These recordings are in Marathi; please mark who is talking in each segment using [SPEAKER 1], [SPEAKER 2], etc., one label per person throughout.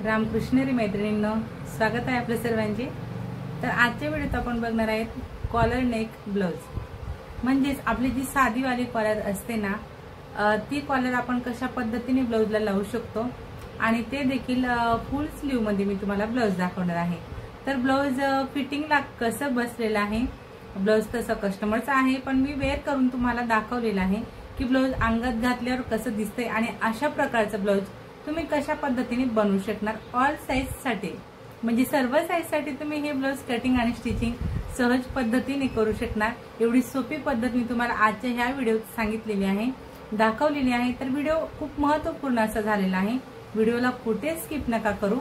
[SPEAKER 1] रामकृष्णरी मैत्रिणींनो, स्वागत आहे आपल्या सर्वांचे। तर आजच्या व्हिडिओत आपण बघणार आहेत कॉलर नेक ब्लाउज। म्हणजेच आपली जी साधी वाली कॉलर असते ना, ती कॉलर आपण कशा पद्धतीने ब्लाउजला लावू शकतो आणि ते देखील फुल स्लीव मध्ये मी तुम्हाला ब्लाउज दाखवणार आहे। तर ब्लाउज फिटिंगला कसं बसलेलं आहे, ब्लाउज तसं कस्टमरचा आहे, पण मी वेअर करून तुम्हाला दाखवलेलं आहे की ब्लाउज अंगात घातल्यावर कसं दिसतंय आणि अशा प्रकारचं ब्लाउज तुम्ही कशा पद्धतीने बनवू शकणार। ऑल साइज साठी म्हणजे सर्व साइज साठी तुम्ही हे ब्लाउज कटिंग आणि स्टिचिंग सहज पद्धतीने करू शकणार। एवढी सोपी पद्धत मी तुम्हाला आजच्या ह्या व्हिडिओत सांगितलेली आहे, दाखवलेली आहे। तर व्हिडिओ खूप महत्त्वपूर्ण असा झालेला आहे। व्हिडिओला कुठे स्किप नका करू,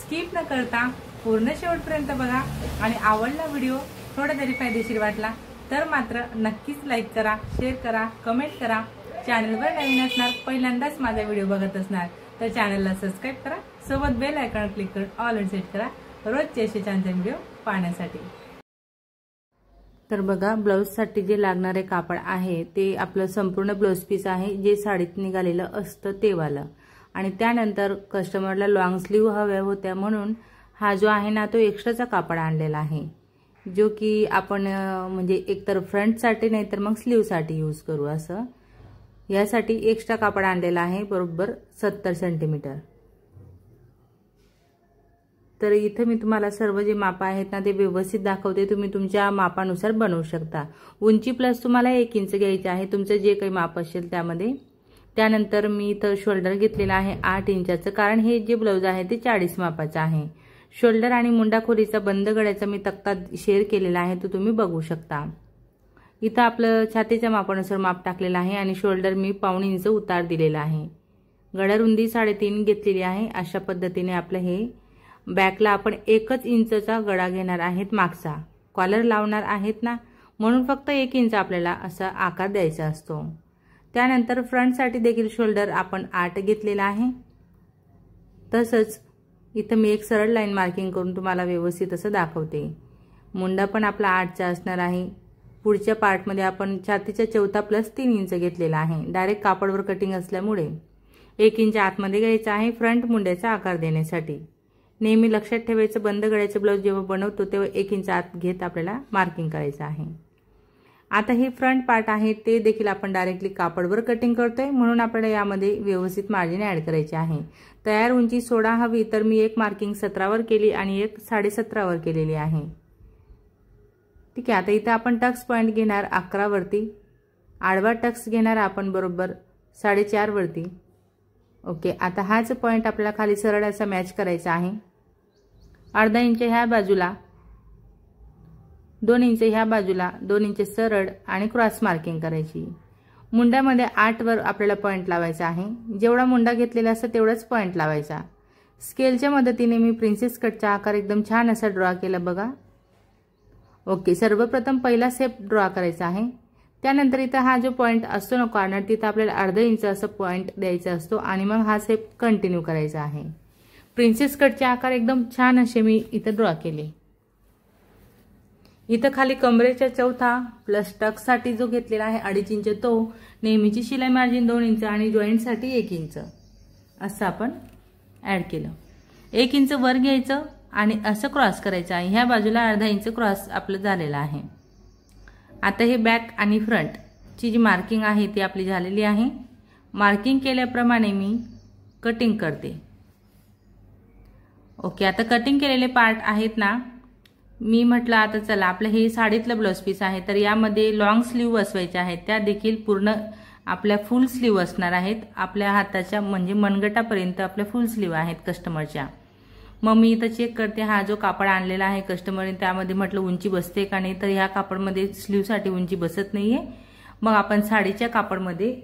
[SPEAKER 1] स्किप न करता पूर्ण शेवटपर्यंत बघा आणि आवडला व्हिडिओ थोडा तरी फायदेशीर वाटला तर मात्र नक्कीच लाईक करा, शेअर करा, कमेंट करा। चॅनलवर नवीन असणार, पहिल्यांदाच माझा व्हिडिओ बघत असणार तर चॅनलला सबस्क्राइब करा, सोबत बेल आयकॉन क्लिक करून ऑल वर सेट करा रोजचे असे छान व्हिडिओ पाहण्यासाठी। तर बघा, ब्लाउज साठी जे लागणारे कापड आहे ते आपलं संपूर्ण ब्लाउज पीस आहे, जे साडीत निघालेलं असतं ते वाला। आणि त्यानंतर कस्टमरला लॉंग स्लीव हव्या होत्या म्हणून हा जो आहे ना तो एक्स्ट्राचा कापड आणलेला आहे, जो की आपण म्हणजे एकतर फ्रंट साठी नाही तर मग स्लीव साठी यूज करू असं। यासाठी एक्स्ट्रा कापड आणलेला आहे बरोबर 70 सेंटीमीटर। तर इथे मी तुम्हाला सर्व जे माप आहेत ना ते व्यवस्थित दाखवते, तुम्ही तुमच्या मापानुसार बनवू शकता। उंची प्लस तुम्हाला 1 इंच घ्यायचे आहे, तुमचं जे काही माप असेल त्यामध्ये। त्यानंतर मी इथं शोल्डर घेतलेला आहे 8 इंचाचं, कारण हे जे ब्लाउज आहे ते 40 मापाचं आहे। शोल्डर आणि मुंडा खोलीचा बंद गळ्याचा मी तक्ता शेअर केलेला आहे, तो तुम्ही बघू शकता। इथं आपलं छातीच्या मापानुसार माप टाकलेलं आहे आणि शोल्डर मी 1.5 इंच उतार दिलेला आहे। गळा रुंदी 3.5 घेतलेली आहे। अशा पद्धतीने आपलं हे बॅकला आपण 1 इंचचा गळा घेणार आहेत, मागचा कॉलर लावणार आहेत ना, म्हणून फक्त 1 इंच आपल्याला असा आकार द्यायचा असतो। त्यानंतर फ्रंट साठी देखील शोल्डर आपण 8 घेतलेला आहे। तसंच इथं मी एक सरळ लाईन मार्किंग करून तुम्हाला व्यवस्थित असं दाखवते। मुंडा पण आपला 8चा असणार आहे। पुढच्या पार्ट मध्ये आपण छातीचा चौथा प्लस 3 इंच घेतलेला आहे। डायरेक्ट कापडवर कटिंग असल्यामुळे 1 इंच आतमध्ये घ्यायचा आहे फ्रंट मुंड्याचा आकार देण्यासाठी। नेहमी लक्षात ठेवायचं, बंद गळ्याचे ब्लाउज जेव्हा बनवतो तेव्हा 1 इंच आत घेत आपल्याला मार्किंग करायचं आहे। आता हे फ्रंट पार्ट आहे ते देखील आपण डायरेक्टली कापडवर कटिंग करतोय, म्हणून आपल्याला यामध्ये व्यवस्थित मार्जिन ऍड करायचे आहे। तयार उंची 16 हवी, तर मी एक मार्किंग 17 वर केली आणि एक 17.5 वर केलेली आहे। ठीक आहे, आता इथं आपण टक्स पॉइंट घेणार 11 वरती, आडवा टक्स घेणार आपण बरोबर 4.5 वरती। ओके, आता हाच पॉइंट आपल्याला खाली सरळ असा मॅच करायचा आहे। अर्धा इंच ह्या बाजूला, 2 इंच ह्या बाजूला, 2 इंच सरळ आणि क्रॉस मार्किंग करायची। मुंड्यामध्ये 8 वर आपल्याला पॉइंट लावायचा आहे। जेवढा मुंडा घेतलेला असतो तेवढाच पॉइंट लावायचा। स्केलच्या मदतीने मी प्रिन्सेस कटचा आकार एकदम छान असा ड्रॉ केला बघा। ओके, सर्वप्रथम पहिला स्टेप ड्रॉ करायचा आहे। त्यानंतर इथं हा जो पॉइंट असतो ना कॉर्नर, तिथं आपल्याला अर्धा इंच असं पॉइंट द्यायचा असतो आणि मग हा स्टेप कंटिन्यू करायचा आहे। प्रिन्सेस कटचे आकार एकदम छान असे मी इथं ड्रॉ केले। इथं खाली कमरेच्या चौथा प्लस टक्स साठी जो घेतलेला आहे 2.5 इंच, तो नेहमीची शिलाई मार्जिन 2 इंच आणि जॉईंट साठी 1 इंच असं आपण ऍड केलं। 1 इंच वर घ्यायचं आणि असं क्रॉस करायचं आहे। ह्या बाजूला अर्धा इंच क्रॉस आपलं झालेलं आहे। आता हे बॅक आणि फ्रंट ची जी मार्किंग आहे ती आपली झालेली आहे। मार्किंग केल्याप्रमाणे मी कटिंग करते। ओके, आता कटिंग केलेले पार्ट आहेत ना, मी म्हटलं आता चला आपलं हे साडीतलं ब्लाउज पीस आहे, तर यामध्ये लॉंग स्लीव बसवायचे आहेत, त्या देखील पूर्ण आपल्या फुल स्लीव असणार आहेत। आपल्या हाताच्या म्हणजे मनगटापर्यंत आपल्या फुल स्लीव आहेत कस्टमरच्या। मग मी इथं चेक करते, हा जो कापड आणलेला आहे कस्टमरने त्यामध्ये म्हटलं उंची बसते का नाही, तर ह्या कापडमध्ये स्लीव साठी उंची बसत नाहीये। मग आपण साडीच्या कापडमध्ये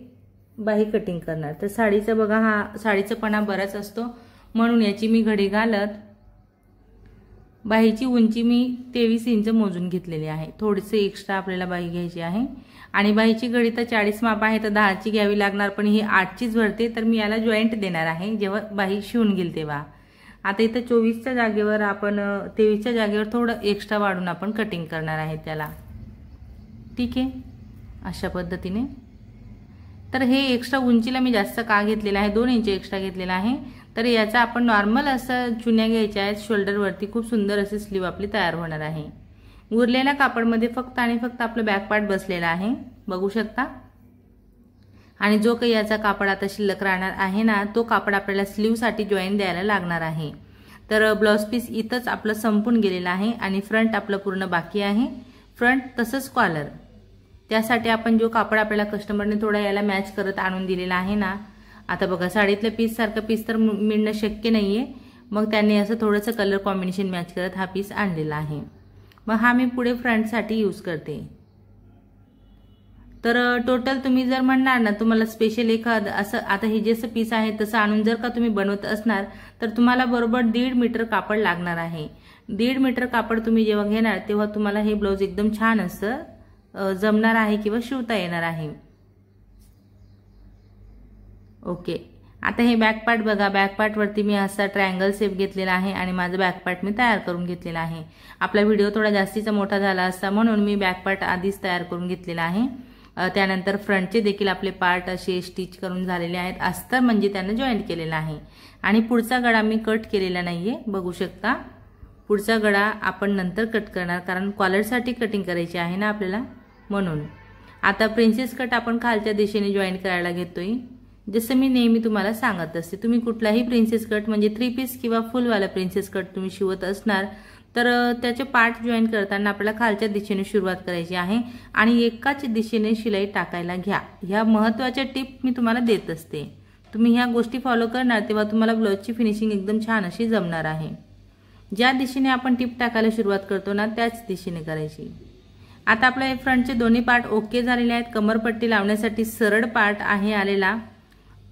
[SPEAKER 1] बाही कटिंग करणार। तर साडीचा बघा, हा साडीचा पणा बराच असतो, म्हणून याची मी घडी घालत बाहीची उंची मी 23 इंच मोजून घेतलेली आहे। थोडीसे एक्स्ट्रा आपल्याला बाही घ्यायची आहे आणि बाहीची घडी तर 40 माप आहे, तर 10ची घ्यावी लागणार, पण ही 8चीच भरते, तर मी याला जॉईंट देणार आहे जेव्हा बाही शिवून घेईल तेव्हा। आता इथं 24च्या जागेवर आपण 23च्या जागेवर थोडं एक्स्ट्रा वाढून आपण कटिंग करणार आहे त्याला। ठीक आहे, अशा पद्धतीने। तर हे एक्स्ट्रा उंचीला मी जास्त का घेतलेला आहे, 2 इंच एक्स्ट्रा घेतलेला आहे, तर याचा आपण नॉर्मल असं चुन्या घ्यायच्या आहेत शोल्डरवरती, खूप सुंदर अशी स्लीव आपली तयार होणार आहे। उरलेल्या कापडमध्ये फक्त आणि फक्त आपलं बॅक पार्ट बसलेला आहे, बघू शकता। आणि जो काही याचा कापड आता शिल्लक राहणार आहे ना, तो कापड आपल्याला स्लीवसाठी जॉईन द्यायला लागणार आहे। तर ब्लाउज पीस इथंच आपलं संपून गेलेलं आहे आणि फ्रंट आपलं पूर्ण बाकी आहे, फ्रंट तसंच कॉलर। त्यासाठी आपण जो कापड आपल्याला कस्टमरने थोडा याला मॅच करत आणून दिलेला आहे ना, आता बघा साडीतल्या पीस सारखं पीस तर मिळणं शक्य नाहीये, मग त्यांनी असं थोडंसं कलर कॉम्बिनेशन मॅच करत हा पीस आणलेला आहे। मग हा मी पुढे फ्रंटसाठी यूज करते। तर टोटल तुम्ही जर म्हणणार ना तुम्हाला स्पेशल एखाद असं आता हे जसं पीस आहे तसं आणून जर का तुम्ही बनवत असणार तर तुम्हाला बरोबर 1.5 मीटर कापड लागणार आहे। 1.5 मीटर कापड तुम्ही जेव्हा घेणार तेव्हा तुम्हाला हे ब्लाउज एकदम छान असं जमणार आहे किंवा शिवता येणार आहे। ओके, आता हे बॅक पार्ट बघा, बॅक पार्ट वरती मी असा ट्रायंगल शेप घेतलेला आहे आणि माझा बॅक पार्ट मी तयार करून घेतलेला आहे। आपला व्हिडिओ थोडा जास्तीचा मोठा झाला असता म्हणून मी बॅक पार्ट आधीच तयार करून घेतलेला आहे। त्यानंतर फ्रंटचे देखील आपले पार्ट असे स्टिच करून झालेले आहेत, अस्तर म्हणजे त्यांना जॉईंट केलेला आहे। आणि पुढचा गळा मी कट केलेला नाहीये, बघू शकता। पुढचा गळा आपण नंतर कट करणार कारण कॉलरसाठी कटिंग करायची आहे ना आपल्याला, म्हणून। आता प्रिन्सेस कट आपण खालच्या दिशेने जॉईंट करायला घेतोय। जसं मी नेहमी तुम्हाला सांगत असते, तुम्ही कुठलाही प्रिन्सेस कट म्हणजे 3 पीस किंवा फुलवाला प्रिन्सेस कट तुम्ही शिवत असणार तर त्याचे पार्ट जॉईन करताना आपल्याला खालच्या दिशेने सुरुवात करायची आहे आणि एकाच दिशेने शिलाई टाकायला घ्या। ह्या महत्त्वाच्या टिप मी तुम्हाला देत असते, तुम्ही ह्या गोष्टी फॉलो करणार तेव्हा तुम्हाला ब्लाउजची फिनिशिंग एकदम छान अशी जमणार आहे। ज्या दिशेने आपण टिप टाकायला सुरुवात करतो ना त्याच दिशेने करायची। आता आपल्या फ्रंटचे दोन्ही पार्ट ओके झालेले आहेत। कमरपट्टी लावण्यासाठी सरळ पार्ट आहे आलेला,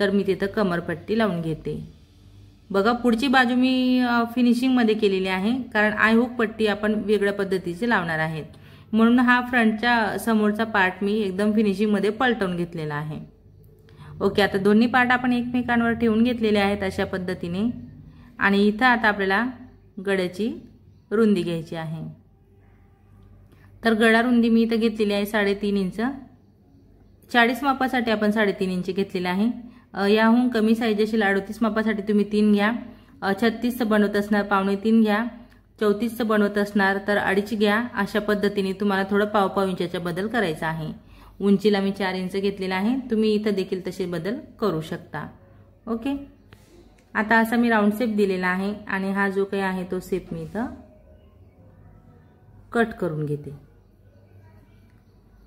[SPEAKER 1] तर मी तिथं कमरपट्टी लावून घेते। बघा पुढची बाजू मी फिनिशिंग मध्ये केलेली आहे कारण आय हुक पट्टी आपण वेगळ्या पद्धतीचे लावणार आहेत, म्हणून हा फ्रंटच्या समोरचा पार्ट मी एकदम फिनिशिंग मध्ये पलटवून घेतलेला आहे। ओके, आता दोन्ही पार्ट आपण एकमेकांवर ठेवून घेतलेले आहेत अशा पद्धतीने। आणि इथं आता आपल्याला गळ्याची रुंदी घ्यायची आहे। तर गळा रुंदी मी इथं घेतलेली आहे 3.5 इंच। 40 मापासाठी आपण 3.5 इंच घेतलेला आहे। याहून कमी साईज असेल 38 मापासाठी तुम्ही 3 घ्या, 36 बनवत असणार 2.5 घ्या, 34 बनवत असणार तर 2.5 घ्या। अशा पद्धतीने तुम्हाला थोडं पाव इंचाचा बदल करायचा आहे। उंचीला मी 4 इंच घेतलेला आहे, तुम्ही इथं देखील तसे बदल करू शकता। ओके, आता असा मी राऊंड शेप दिलेला आहे आणि हा जो काही आहे तो शेप मी इथं कट करून घेते।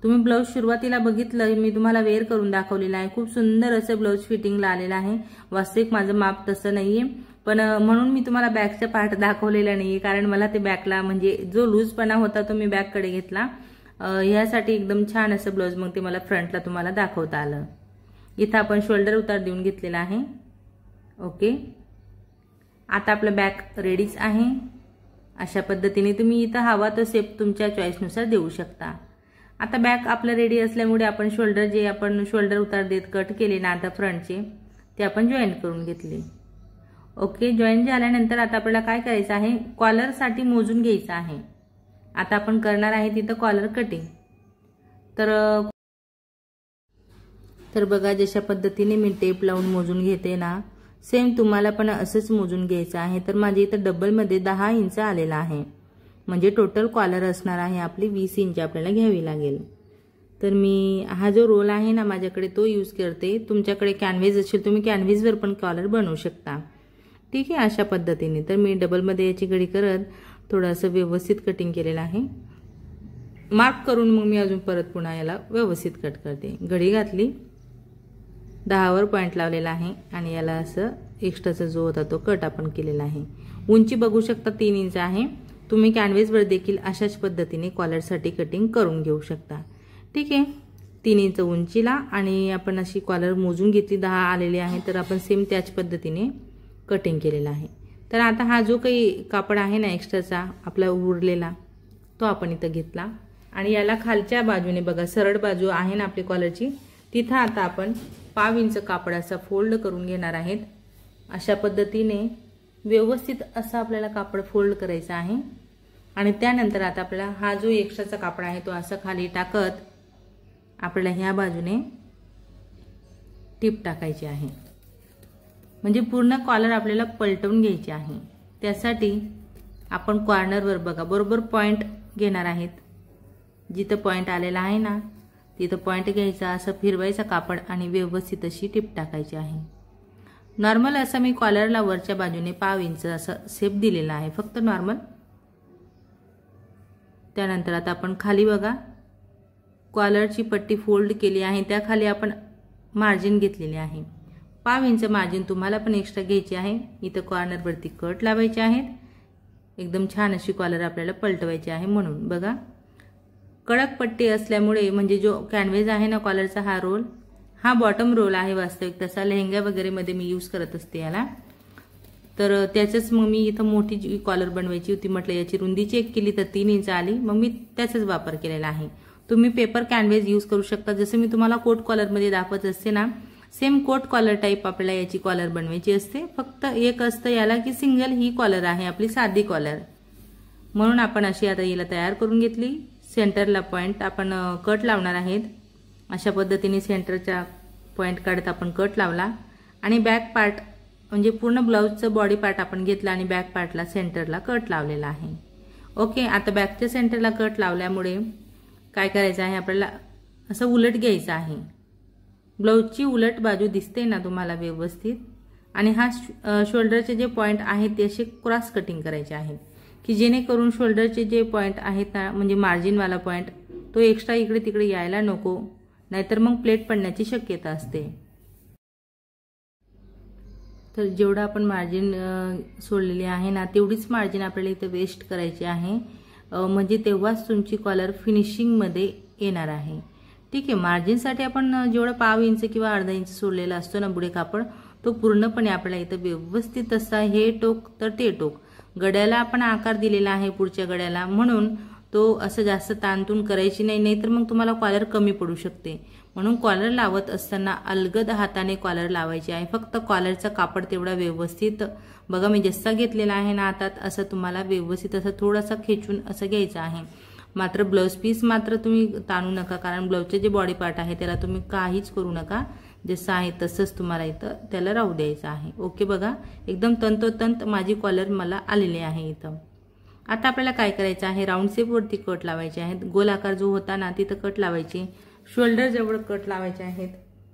[SPEAKER 1] तुम्ही ब्लाउज सुरुवातीला बघितलं, मी तुम्हाला वेअर करून दाखवलेला आहे, खूप सुंदर असं ब्लाउज फिटिंगला आलेलं आहे। वास्तविक माझं माप तसं नाहीये, पण म्हणून मी तुम्हाला बॅकचा पार्ट दाखवलेला नाहीये कारण मला ते बॅकला म्हणजे जो लूजपणा होता तो मी बॅककडे घेतला। ह्यासाठी एकदम छान असं ब्लाउज मग ते मला फ्रंटला तुम्हाला दाखवता आलं। इथं आपण शोल्डर उतार देऊन घेतलेला आहे। ओके, आता आपलं बॅक रेडीच आहे। अशा पद्धतीने तुम्ही इथं हवा तो शेप तुमच्या चॉईसनुसार देऊ शकता। आता बॅक आपलं रेडी असल्यामुळे आपण शोल्डर जे आपण शोल्डर उतार देत कट केले ना आता फ्रंटचे ते आपण जॉईन करून घेतले। ओके, जॉईन झाल्यानंतर आता आपल्याला काय करायचं आहे, कॉलरसाठी मोजून घ्यायचं आहे। आता आपण करणार आहे तिथं कॉलर कटिंग। तर बघा जशा पद्धतीने मी टेप लावून मोजून घेते ना, सेम तुम्हाला पण असंच मोजून घ्यायचं आहे। तर माझे इथं डबल मध्ये 10 इंच आलेला आहे, म्हणजे टोटल कॉलर असणार आहे आपली 20 इंच आपल्याला घ्यावी लागेल। तर मी हा जो रोल आहे ना माझ्याकडे तो यूज करते, तुमच्याकडे कॅनव्हेस असेल तुम्ही कॅनव्हेसवर पण कॉलर बनवू शकता। ठीक आहे, अशा पद्धतीने तर मी डबल मध्ये याची घडी करत थोडंसं व्यवस्थित कटिंग केलेलं आहे। मार्क करून मग मी अजून परत पुन्हा याला व्यवस्थित कट करते। घडी घातली, 10 वर पॉइंट लावलेला आहे आणि याला असं एक्स्ट्राचा जो होता तो कट आपण केलेला आहे। उंची बघू शकता 3 इंच आहे। तुम्ही कॅनव्हेसवर देखील अशाच पद्धतीने कॉलरसाठी कटिंग करून घेऊ शकता। ठीक आहे, 3 इंच उंचीला आणि आपण अशी कॉलर मोजून घेतली 10 आलेले आहे, तर आपण सेम त्याच पद्धतीने कटिंग केलेला आहे। तर आता हा जो काही कापड आहे ना एक्स्ट्राचा आपला उरलेला तो आपण इथं घेतला आणि याला खालच्या बाजूने बघा सरळ बाजू आहे ना आपली कॉलरची, तिथं आता आपण 5 इंच कापड असा फोल्ड करून घेणार आहेत। अशा पद्धतीने व्यवस्थित असं आपल्याला कापड फोल्ड करायचं आहे आणि त्यानंतर आता आपल्याला हा जो एक्स्ट्राचा कापड आहे तो असं खाली टाकत आपल्याला ह्या बाजूने टिप टाकायची आहे। म्हणजे पूर्ण कॉलर आपल्याला पलटवून घ्यायची आहे। त्यासाठी आपण कॉर्नरवर बघा बरोबर पॉइंट घेणार आहेत, जिथं पॉइंट आलेला आहे ना तिथं पॉइंट घ्यायचा, असं फिरवायचा कापड आणि व्यवस्थित अशी टिप टाकायची आहे। नॉर्मल असं मी कॉलरला वरच्या बाजूने 1/2 इंच असं शेप दिलेला आहे, फक्त नॉर्मल। त्यानंतर आता आपण खाली बघा कॉलरची पट्टी फोल्ड केली आहे, त्या खाली आपण मार्जिन घेतलेले आहे, 1/2 इंच मार्जिन तुम्हाला पण एक्स्ट्रा घ्यायची आहे। इथं कॉर्नरवरती कट लावायचे आहेत, एकदम छान अशी कॉलर आपल्याला पलटवायची आहे। म्हणून बघा कडक पट्टी असल्यामुळे म्हणजे जो कॅनव्हेज आहे ना कॉलरचा हा रोल, हा बॉटम रोल आहे वास्तविक तसा लेहंगा वगैरे मध्ये मी यूज करत असते याला। तर त्याचंच मग मी इथं मोठी जी कॉलर बनवायची होती, म्हटलं याची रुंदी चेक केली तर 3 इंच आली, मग मी त्याचाच वापर केलेला आहे। तुम्ही पेपर कॅनव्हेज यूज करू शकता, जसं मी तुम्हाला कोट कॉलरमध्ये दाखवत असते ना सेम कोट कॉलर टाईप आपल्याला याची कॉलर बनवायची असते। फक्त एक असतं याला की सिंगल ही कॉलर आहे आपली साधी कॉलर, म्हणून आपण अशी आता हिला तयार करून घेतली। सेंटरला पॉइंट आपण कट लावणार आहेत, अशा पद्धतीने सेंटरचा पॉइंट काढत आपण कट लावला आणि बॅक पार्ट म्हणजे पूर्ण ब्लाउजचं बॉडी पार्ट आपण घेतला आणि बॅक पार्टला सेंटरला कट लावलेला आहे। ओके, आता बॅकच्या सेंटरला कट लावल्यामुळे काय करायचं आहे आपल्याला असं उलट घ्यायचं आहे, ब्लाउजची उलट बाजू दिसते ना तुम्हाला व्यवस्थित। आणि हा शोल्डरचे जे पॉइंट आहेत ते असे क्रॉस कटिंग करायचे आहेत की जेणेकरून शोल्डरचे जे पॉइंट आहेत ना म्हणजे मार्जिनवाला पॉइंट तो एक्स्ट्रा इकडे तिकडे यायला नको, नाहीतर मग प्लेट पडण्याची शक्यता असते। तर जेवढा आपण मार्जिन सोडलेली आहे ना तेवढीच मार्जिन आपल्याला इथे वेस्ट करायची आहे, म्हणजे तेव्हाच तुमची कॉलर फिनिशिंगमध्ये येणार आहे। ठीक आहे, मार्जिनसाठी आपण जेवढा 1/2 इंच किंवा अर्धा इंच सोडलेला असतो ना बुडे कापड, तो पूर्णपणे आपल्याला इथं व्यवस्थित असा हे टोक तर ते टोक, गड्याला आपण आकार दिलेला आहे पुढच्या गड्याला, म्हणून तो असं जास्त ताणतून करायची नाही, नाहीतर मग तुम्हाला कॉलर कमी पडू शकते। म्हणून कॉलर लावत असताना अलगद हाताने कॉलर लावायची आहे, फक्त कॉलरचा कापड तेवढा व्यवस्थित बघा मी जसा घेतलेला आहे ना हातात असं तुम्हाला व्यवस्थित असं थोडासा खेचून असं घ्यायचं आहे। मात्र ब्लाउज पीस मात्र तुम्ही ताणू नका, कारण ब्लाउजचे जे बॉडी पार्ट आहे त्याला तुम्ही काहीच करू नका, जसं आहे तसंच तुम्हाला इथं त्याला राहू द्यायचं आहे। ओके, बघा एकदम तंतोतंत माझी कॉलर मला आलेली आहे इथं। आता आपल्याला काय करायचं आहे, राऊंड शेप वरती कट लावायचे आहेत, गोल आकार जो होता ना तिथं कट लावायचे, शोल्डर जवळ कट लावायचे आहेत,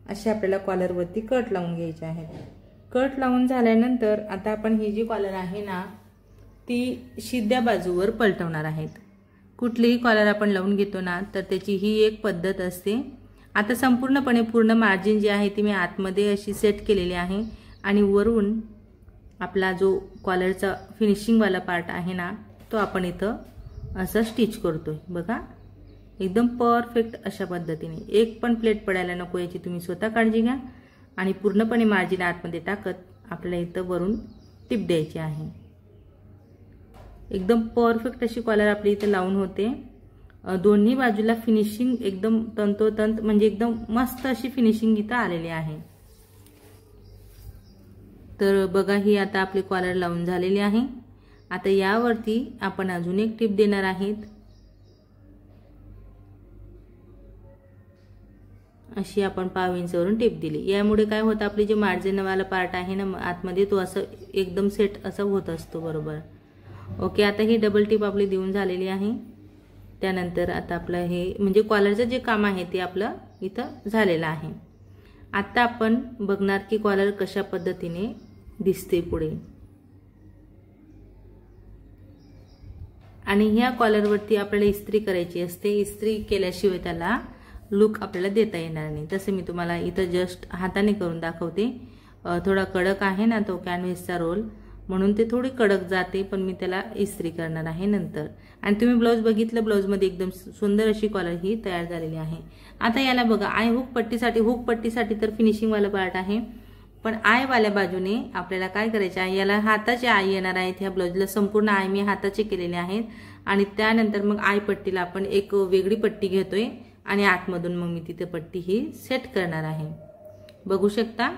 [SPEAKER 1] असे आपल्याला कॉलर वरती कट लावून घ्यायचे आहेत। कट लावून झाल्यानंतर आता आपण ही जी कॉलर आहे ना ती शिद्या बाजूवर पलटवणार आहेत। कुठलीही कॉलर आपण लावून घेतो ना तर त्याची ही एक पद्धत असते। आता संपूर्णपणे पूर्ण मार्जिन जी आहे ती मी आतमध्ये अशी सेट केलेली आहे आणि वरून आपला जो कॉलरचा फिनिशिंगवाला पार्ट आहे ना तो आपण इथं असं स्टिच करतोय। बघा एकदम परफेक्ट अशा पद्धतीने, एक पण प्लेट पडायला नको याची तुम्ही स्वतः काळजी घ्या आणि पूर्णपणे मार्जिन आतमध्ये टाकत आपल्याला इथं वरून टिप द्यायची आहे। एकदम परफेक्ट अशी कॉलर आपली इथे लावून होते, दोन्ही बाजूला फिनिशिंग एकदम तंतोतंत म्हणजे एकदम मस्त अशी फिनिशिंग इथं आलेली आहे। तर बघा ही आता आपली कॉलर लावून झालेली आहे। आता यावरती आपण अजून एक टिप देणार आहेत, अशी आपण 1/2 इंच वरून टिप दिली। यामुळे काय होतं आपली जे मार्जिनवाला पार्ट आहे ना आतमध्ये तो असं एकदम सेट असं होत असतो बरोबर। ओके, आता ही डबल टिप आपली देऊन झालेली आहे। त्यानंतर आता आपलं हे म्हणजे कॉलरचं जे काम आहे ते आपलं इथं झालेलं आहे। आता आपण बघणार की कॉलर कशा पद्धतीने दिसते पुढे, आणि ह्या कॉलरवरती आपल्याला इस्त्री करायची असते, इस्त्री केल्याशिवाय त्याला लुक आपल्याला देता येणार नाही। तसे मी तुम्हाला इथं जस्ट हाताने करून दाखवते, थोडा कडक आहे ना तो कॅनव्हेसचा रोल, म्हणून ते थोडी कडक जाते, पण मी त्याला इस्त्री करणार आहे नंतर। आणि तुम्ही ब्लाउज बघितलं, ब्लाउजमध्ये एकदम सुंदर अशी कॉलर ही तयार झालेली आहे। आता याला बघा आय हुक पट्टीसाठी तर फिनिशिंगवाला पार्ट आहे, पण आयवाल्या बाजूने आपल्याला काय करायचं आहे, याला हाताचे आय येणार आहेत। ह्या ब्लाउजला संपूर्ण आय मी हाताचे केलेले आहेत आणि त्यानंतर मग आय पट्टीला आपण एक वेगळी पट्टी घेतोय आणि आतमधून मग मी तिथे पट्टी ही सेट करणार आहे। बघू शकता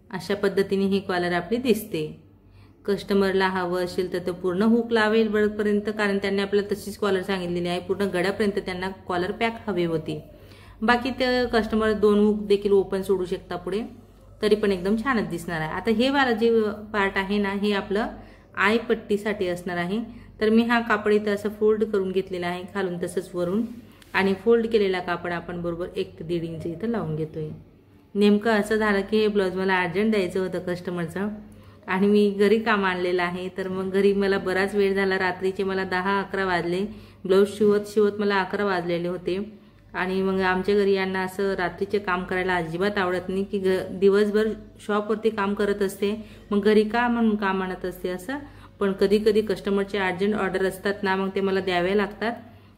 [SPEAKER 1] अशा पद्धतीने ही कॉलर आपली दिसते। कस्टमरला हवं असेल तर तो पूर्ण हुक लावेल वरपर्यंत, कारण त्यांनी आपल्याला तशीच कॉलर सांगितलेली आहे, पूर्ण गळ्यापर्यंत त्यांना कॉलर पॅक हवी होती। बाकी ते कस्टमर 2 हुक देखील ओपन सोडू शकता पुढे, तरी पण एकदम छानच दिसणार आहे। आता हे वाला जे पार्ट आहे ना, हे आपलं आय पट्टीसाठी असणार आहे। तर मी हा कापड इथं असं फोल्ड करून घेतलेला आहे, खालून तसंच वरून, आणि फोल्ड केलेला कापड आपण बरोबर 1 ते 1.5 इंच इथं लावून घेतोय। नेमकं असं झालं की हे ब्लाऊज मला अर्जंट द्यायचं होतं कस्टमरचं, आणि मी घरी काम आणलेलं आहे। तर मग घरी मला बराच वेळ झाला, रात्रीचे मला 10-11 वाजले, ब्लाऊज शिवत मला 11 वाजलेले होते। आणि मग आमच्या घरी यांना असं रात्रीचे काम करायला अजिबात आवडत नाही, की दिवसभर शॉपवरती काम करत असते, मग घरी का म्हणून काम आणत असते असं। पण कधी कधी कस्टमरचे अर्जंट ऑर्डर असतात ना, मग ते मला द्यावे लागतात,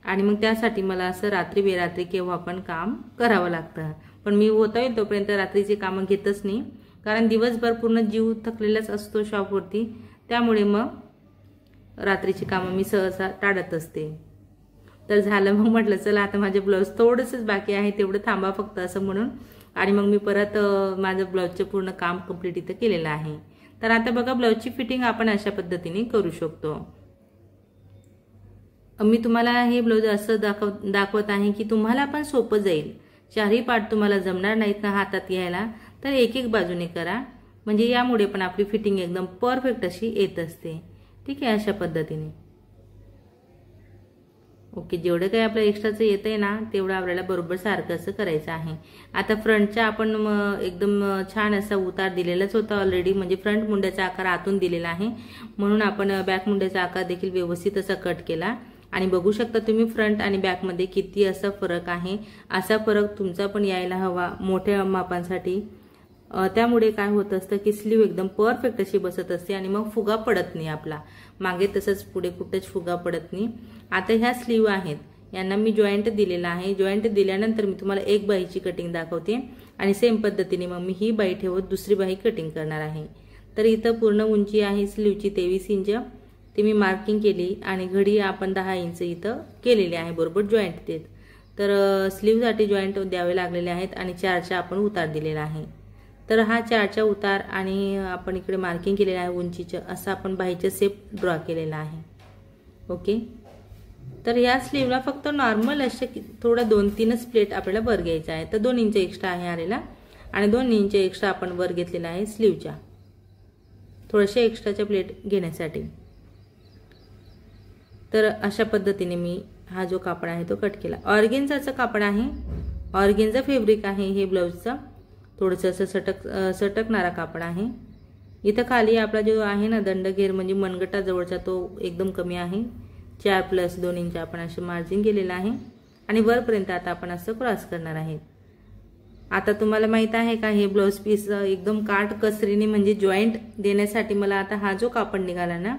[SPEAKER 1] आणि मग त्यासाठी मला असं रात्री बेरात्री केव्हा पण काम करावं लागतं। पण मी होता येईल तोपर्यंत रात्रीचे कामं घेतच नाही, कारण दिवसभर पूर्ण जीव थकलेलाच असतो शॉपवरती, त्यामुळे मग रात्रीची कामं मी सहसा टाळत असते। तर झालं, मग म्हटलं चला आता माझे ब्लाऊज थोडंसंच बाकी आहे, तेवढं थांबा फक्त असं म्हणून, आणि मग मी परत माझं ब्लाऊजचं पूर्ण काम कंप्लीट इथं केलेलं आहे। तर आता बघा, ब्लाऊजची फिटिंग आपण अशा पद्धतीने करू शकतो। मी तुम्हाला हे ब्लाऊज असं दाखवत आहे की तुम्हाला पण सोपं जाईल। चारही पार्ट तुम्हाला जमणार नाहीत ना हातात घ्यायला, तर एक बाजूने करा, म्हणजे यामुळे पण आपली फिटिंग एकदम परफेक्ट अशी येत असते। ठीक आहे, अशा पद्धतीने। ओके, जेवढं काही आपलं एक्स्ट्राचं येतंय ना, तेवढं आपल्याला बरोबर सारखं असं करायचं आहे। आता फ्रंटचा आपण एकदम छान असा उतार दिलेलाच होता ऑलरेडी, म्हणजे फ्रंट मुंड्याचा आकार आतून दिलेला आहे, म्हणून आपण बॅक मुंड्याचा आकार देखील व्यवस्थित असा कट केला। आणि बघू शकता तुम्ही फ्रंट आणि बॅक मध्ये किती असा फरक आहे। असा फरक तुमचा पण यायला हवा मोठ्या मापांसाठी, त्यामुळे काय होत असतं की स्लीव एकदम परफेक्ट अशी बसत असते, आणि मग फुगा पडत नाही आपला मागे, तसंच पुढे कुठेच फुगा पडत नाही। आता ह्या स्लीव आहेत, यांना मी जॉईंट दिलेला आहे। जॉईंट दिल्यानंतर मी तुम्हाला एक बाहीची कटिंग दाखवते, आणि सेम पद्धतीने मग मी ही बाही ठेवत दुसरी बाही कटिंग करणार आहे। तर इथं पूर्ण उंची आहे स्लीवची 23 इंच, ते मी मार्किंग केली, आणि घडी आपण 10 इंच इथं केलेली आहे बरोबर जॉईंट देत। तर स्लीवसाठी जॉईंट द्यावे लागलेले आहेत, आणि 4चा आपण उतार दिलेला आहे। तर हा 4चा उतार आणि आपण इकडे मार्किंग केलेलं आहे उंचीचं, असं आपण बाहीचं शेप ड्रॉ केलेला आहे। ओके, तर या स्लीवला फक्त नॉर्मल असे थोडा 2-3च प्लेट आपल्याला वर घ्यायचा आहे। तर 2 इंच एक्स्ट्रा आहे आलेला, आणि 2 इंच एक्स्ट्रा आपण वर घेतलेला आहे स्लीवच्या, थोडेसे एक्स्ट्राच्या प्लेट घेण्यासाठी। तर अशा पद्धतीने मी हा जो कापड आहे तो कट केला। ऑर्गेन्झाचं कापड आहे, ऑर्गेन्झा फॅब्रिक आहे हे ब्लाऊजचं, थोडंसं असं सटकणारा कापड आहे। इथं खाली आपला जो आहे ना दंडघेर, म्हणजे मनगटा जवळचा, तो एकदम कमी आहे, 4+2 इंच आपण असं मार्जिन केलेलं आहे, आणि वरपर्यंत आता आपण असं क्रॉस करणार आहे। आता तुम्हाला माहित आहे का, हे ब्लाऊज पीस एकदम काटकसरीने म्हणजे जॉईंट देण्यासाठी मला आता हा जो कापड निघाला ना,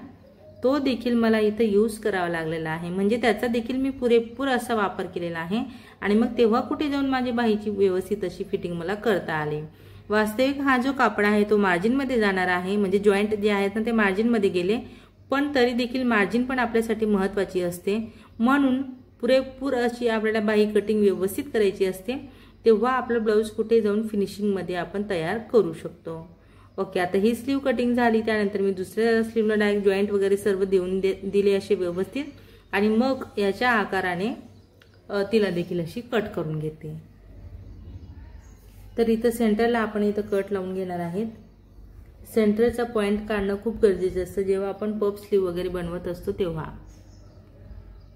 [SPEAKER 1] तो देखील मला इथं यूज करावा लागलेला आहे, म्हणजे त्याचा देखील मी पुरेपूर असा वापर केलेला आहे, आणि मग तेव्हा कुठे जाऊन माझी बाहीची व्यवस्थित अशी फिटिंग मला करता आली। वास्तविक हा जो कापड आहे तो मार्जिन मध्ये जाणार आहे, म्हणजे जॉईंट जे आहेत ना ते मार्जिन मध्ये गेले, पण तरी देखील मार्जिन पण आपल्यासाठी महत्त्वाची असते, म्हणून पुरेपूर अशी आपल्याला बाही कटिंग व्यवस्थित करायची असते, तेव्हा आपलं ब्लाऊज कुठे जाऊन फिनिशिंग मध्ये आपण तयार करू शकतो। ओके, आता ही स्लीव कटिंग झाली, त्यानंतर मी दुसऱ्या स्लीवला डायरेक्ट जॉईंट वगैरे सर्व देऊन दिले असे व्यवस्थित, आणि मग याच्या आकाराने तिला देखील अशी कट करून घेते। तर इथं सेंटरला आपण इथं कट लावून घेणार आहेत। सेंटरचा पॉइंट काढणं खूप गरजेचं असतं जेव्हा आपण पफ स्लीव वगैरे बनवत असतो तेव्हा।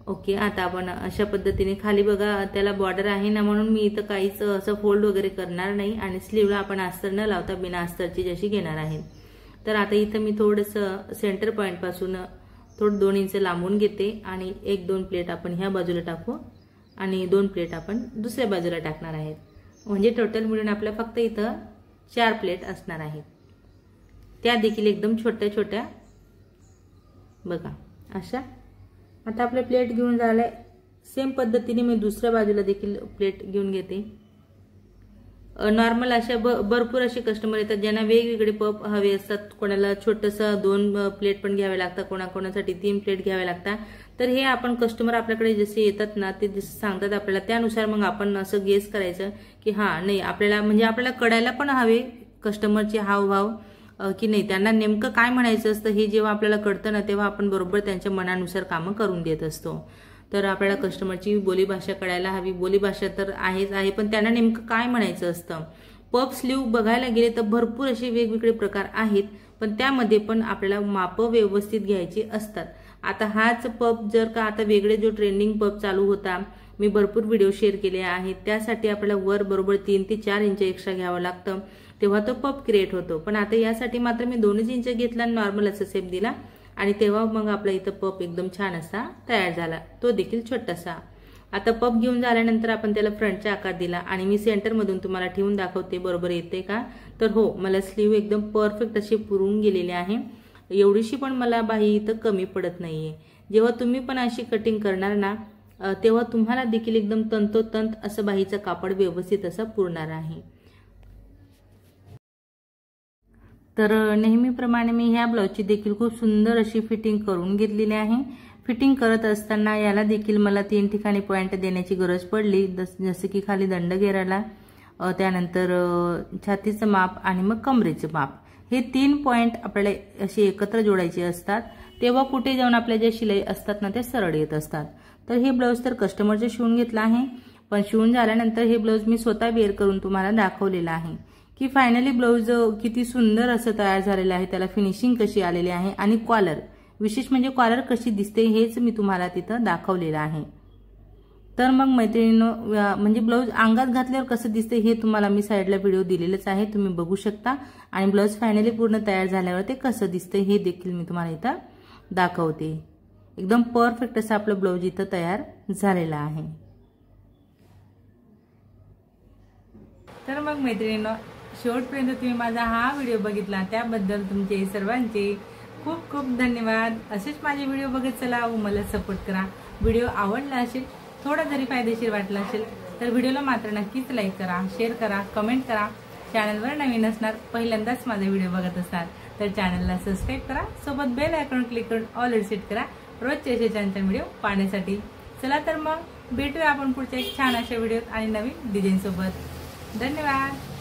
[SPEAKER 1] ओके, आता आपण अशा पद्धतीने खाली बघा त्याला बॉर्डर आहे ना, म्हणून मी इथं काहीच असं फोल्ड वगैरे करणार नाही, आणि स्लीवला आपण अस्तर न लावता बिना अस्तरची जशी घेणार आहे। तर आता इथं मी थोडंसं सेंटर पॉइंट पासून थोडं 2 इंच लांबून घेते, आणि 1-2 प्लेट आपण ह्या बाजूला टाकू, आणि 2 प्लेट आपण दुसऱ्या बाजूला टाकणार आहेत, म्हणजे टोटल मिळून आपल्या फक्त इथं 4 प्लेट असणार आहेत, त्या देखील एकदम छोट्या छोट्या बघा अशा। आता आपले प्लेट घेऊन झाले, सेम पद्धतीने मी दुसऱ्या बाजूला देखील प्लेट घेऊन घेते। नॉर्मल अशा भरपूर असे कस्टमर येतात ज्यांना वेगवेगळे पफ हवे असतात, कोणाला छोटंसं 2 प्लेट पण घ्यावे लागतात, कोणाकोणासाठी 3 प्लेट घ्यावे लागतात। तर हे आपण कस्टमर आपल्याकडे जसे येतात ना, ते जसं सांगतात आपल्याला, त्यानुसार मग आपण असं गेस करायचं की हा नाही आपल्याला, म्हणजे आपल्याला कळायला पण हवे कस्टमरचे हावभाव, की नाही त्यांना नेमकं काय म्हणायचं असतं, हे जेव्हा आपल्याला कळतं ना, तेव्हा आपण बरोबर त्यांच्या मनानुसार कामं करून देत असतो। तर आपल्याला कस्टमरची बोलीभाषा कळायला हवी, बोलीभाषा तर आहेच आहे, पण त्यांना नेमकं काय म्हणायचं असतं, पफ स्लीव बघायला गेले तर भरपूर असे वेगवेगळे प्रकार आहेत, पण त्यामध्ये पण आपल्याला माप व्यवस्थित घ्यायची असतात। आता हाच पफ जर का आता वेगळे जो ट्रेंडिंग पफ चालू होता, मी भरपूर व्हिडिओ शेअर केले आहेत, त्यासाठी आपल्याला वर बरोबर 3 ते 4 इंच एक्स्ट्रा घ्यावं लागतं, तेव्हा तो पफ क्रिएट होतो। पण आता यासाठी मात्र मी 2 इंच घेतला, नॉर्मल असा शेप दिला आणि तेव्हा मग आपला इथं पफ एकदम छान असा तयार झाला, तो देखील छोटासा। आता पफ घेऊन झाल्यानंतर आपण त्याला फ्रंटचा आकार दिला आणि मी सेंटर मधून तुम्हाला ठेवून दाखवते बरोबर येते का। तर हो, मला स्लीव एकदम परफेक्ट अशी पुरून गेलेली आहे, एवढीशी पण मला बाही इथं कमी पडत नाहीये। जेव्हा तुम्ही पण अशी कटिंग करणार ना, तेव्हा तुम्हाला देखील एकदम तंतोतंत असं बाहीचं कापड व्यवस्थित असं पुरणार आहे। तर नेहमीप्रमाणे मी ह्या ब्लाउजची देखील खूप सुंदर अशी फिटिंग करून घेतलेली आहे। फिटिंग करत असताना याला देखील मला 3 ठिकाणी पॉइंट देण्याची गरज पडली, जसे की खाली दंडघेराला, त्यानंतर छातीचं माप आणि मग कमरेचं माप, हे 3 पॉइंट आपल्याला असे एकत्र जोडायचे असतात, तेव्हा कुठे जाऊन आपल्या ज्या शिलाई असतात ना त्या सरळ येत असतात। तर हे ब्लाउज तर कस्टमरचं शिवून घेतलं आहे, पण शिवून झाल्यानंतर हे ब्लाउज मी स्वतः वेअर करून तुम्हाला दाखवलेलं आहे की फायनली ब्लाउज किती सुंदर असं तयार झालेलं आहे, त्याला फिनिशिंग कशी आलेली आहे आणि कॉलर, विशेष म्हणजे कॉलर कशी दिसते हेच मी तुम्हाला तिथं दाखवलेलं आहे। तर मग मैत्रिणींनो, म्हणजे ब्लाउज अंगात घातल्यावर कसं दिसते हे तुम्हाला मी साईडला व्हिडिओ दिलेलाच आहे, तुम्ही बघू शकता। आणि ब्लाउज फायनली पूर्ण तयार झाल्यावर ते कसं दिसते हे देखील मी तुम्हाला इथं दाखवते। एकदम परफेक्ट असं आपलं ब्लाउज इथं तयार झालेलं आहे। तर मग मैत्रिणींनो, शेवटपर्यंत तुम्ही माझा हा व्हिडिओ बघितला त्याबद्दल तुमचे सर्वांचे खूप खूप धन्यवाद। असेच माझे व्हिडिओ बघत चला व मला सपोर्ट करा। व्हिडिओ आवडला असेल, थोडा जरी फायदेशीर वाटला असेल तर व्हिडिओला मात्र नक्कीच लाईक करा, शेअर करा, कमेंट करा। चॅनलवर नवीन असणार, पहिल्यांदाच माझे व्हिडिओ बघत असाल तर चॅनलला सबस्क्राईब करा, सोबत बेल आयकॉन क्लिक करून ऑल सेट करा रोजचे असे छान छान व्हिडिओ पाहण्यासाठी। चला तर मग भेटूया आपण पुढच्या एक छान अशा व्हिडिओत आणि नवीन डिझाईन सोबत। धन्यवाद।